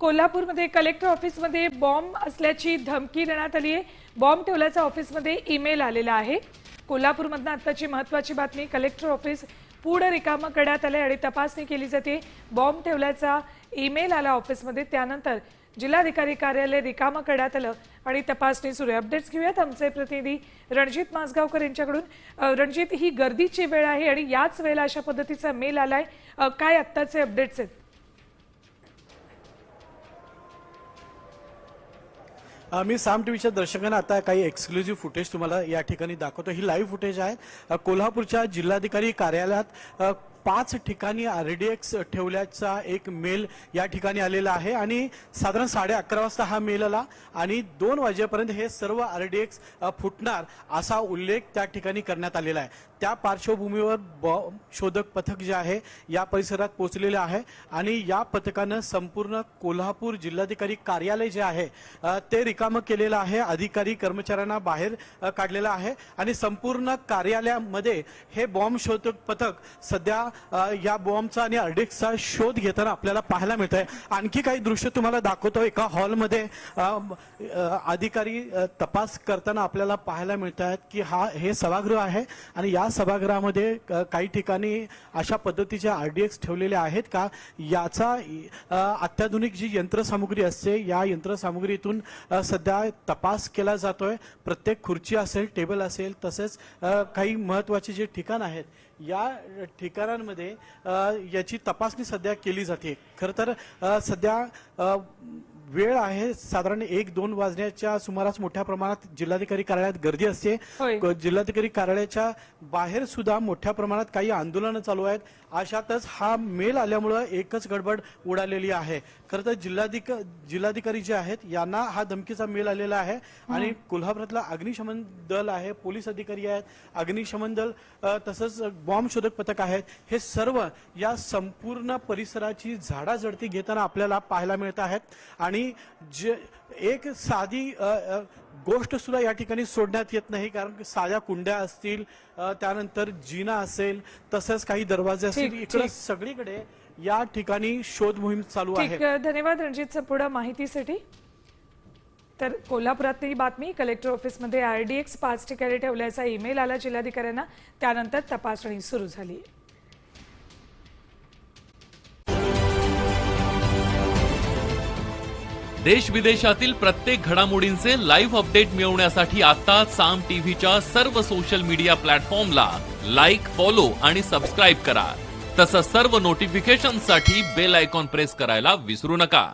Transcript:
कोल्हापूरमध्ये कलेक्टर ऑफिसमध्ये बॉम्ब असल्याची धमकी देण्यात आली आहे। बॉम्ब ठेवल्याचा ऑफिसमध्ये ईमेल आलेला आहे। कोल्हापूरमधून आताची महत्त्वाची बातमी, कलेक्टर ऑफिस पूर्ण रिकामं करण्यात आले आणि तपासणी केली जाते। बॉम्ब ठेवल्याचा ईमेल आला ऑफिसमध्ये, त्यानंतर जिल्हाधिकारी कार्यालय रिकामं करण्यात आलं आणि तपासणी सुरू आहे। अपडेट्स घेऊयात आमचे प्रतिनिधी रणजित माजगावकर यांच्याकडून। रणजित, ही गर्दीची वेळ आहे आणि याच वेळेला अशा पद्धतीचा मेल आलाय, काय आत्ताचे अपडेट्स आहेत? मी साम टीव्हीच्या दर्शकांना आता काही एक्सक्लुझिव्ह फुटेज तुम्हाला या ठिकाणी दाखवतो। ही लाईव्ह फुटेज आहे। कोल्हापूरच्या जिल्हाधिकारी कार्यालयात 5 ठिकाणी आरडीएक्स ठेवल्याचा एक मेल या ठिकाणी आलेला आहे आणि साधारण 11:30 वाजता हा मेल आला आणि 2 वाजेपर्यंत हे सर्व आरडीएक्स फुटणार असा उल्लेख त्या ठिकाणी करण्यात आलेला आहे। त्या पार्श्वभूमीवर बॉम्ब शोधक पथक जे आहे या परिसरात पोहोचलेले आहे आणि या पथकानं संपूर्ण कोल्हापूर जिल्हाधिकारी कार्यालय जे आहे ते रिकामं केलेलं आहे। अधिकारी कर्मचाऱ्यांना बाहेर काढलेलं आहे आणि संपूर्ण कार्यालयामध्ये हे बॉम्ब शोधक पथक सध्या या बॉम्बचा आणि आरडीएक्सचा शोध घेताना आपल्याला पाहायला मिळत आहे। आणखी काही दृश्य तुम्हाला दाखवतो। एका हॉलमध्ये अधिकारी तपास करताना आपल्याला पाहायला मिळत आहेत की हे सभागृह आहे आणि या सभागृहामध्ये काही ठिकाणी अशा पद्धतीचे आरडीएक्स ठेवलेले आहेत का याचा अत्याधुनिक जी यंत्रसामुग्री असते या यंत्रसामुग्रीतून सध्या तपास केला जातोय। प्रत्येक खुर्ची असेल, टेबल असेल, तसेच काही महत्त्वाचे जे ठिकाण आहेत या ठिकाणांमध्ये याची तपासणी सध्या केली जाते। खरं तर सध्या वेळ आहे साधारण 1-2 वाजण्याच्या सुमारास मोठ्या प्रमाणात जिल्हाधिकारी कार्यालयात गर्दी असते। जिल्हाधिकारी कार्यालयाच्या बाहेर सुद्धा मोठ्या प्रमाणात काही आंदोलनं चालू आहेत। अशातच हा मेल आल्यामुळे एकच गडबड उडालेली आहे। खरं तर जिल्हाधिकारी जे आहेत यांना हा धमकीचा मेल आलेला आहे आणि कोल्हापुरातला अग्निशमन दल आहे, पोलीस अधिकारी आहेत, अग्निशमन दल तसंच बॉम्ब शोधक पथक आहेत, हे सर्व या संपूर्ण परिसराची झाडाझडती घेताना आपल्याला पाहायला मिळत आहेत आणि जे एक साधी गोष्ट सुद्धा या ठिकाणी सोडण्यात येत नाही, कारण साध्या कुंड्या असतील, त्यानंतर जिना असेल, तसंच काही दरवाजे असतील, इकडे सगळीकडे या ठिकाणी शोध मोहीम चालू आहे। धन्यवाद रणजित संपूर्ण माहितीसाठी। तर कोल्हापुरातली बातमी, कलेक्टर ऑफिसमध्ये आरडीएक्स 5 ठिकाणी ठेवल्याचा ईमेल आला जिल्हाधिकाऱ्यांना, त्यानंतर तपासणी सुरू झाली। देश विदेशातील प्रत्येक घडामोडींचे लाईव्ह अपडेट मिळवण्यासाठी आता साम टीव्हीच्या सर्व सोशल मीडिया प्लॅटफॉर्मला लाईक, फॉलो आणि सबस्क्राईब करा। तसंच सर्व नोटिफिकेशनसाठी बेल आयकॉन प्रेस करायला विसरू नका।